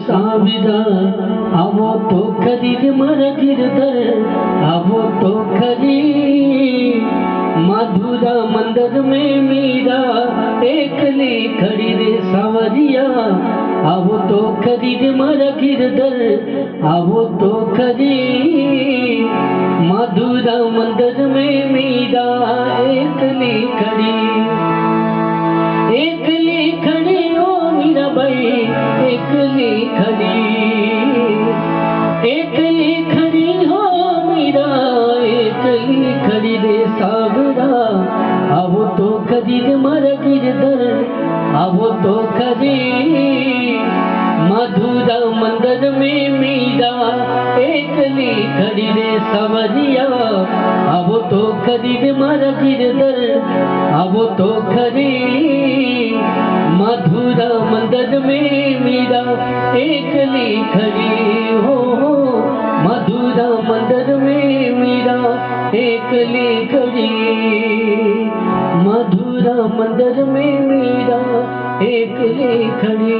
साविदा आवो तो खरीद मर गिरधर आवो तो खरीद मधुरा मंदिर में मीरा एकली खड़ी रे सावरिया आवो तो खरीद मर गिरधर आवो तो खरीद मधुरा मंदिर में मीरा एकली खड़ी ओ मीरा भाई एकली खड़ी हो मीरा एकली खड़ी रे सावरा आवो तो खरीद मर गिरधर आवो तो खरीद मधुरा मंदिर में मीरा एकली खड़ी रे सावरिया आवो तो खरीद मर गिरधर आवो तो खरीद मधुरा मंदिर में मीरा एकली खड़ी हो मधुरा मंदिर में मीरा एकली खड़ी मधुरा मंदिर में मीरा एकली खड़ी।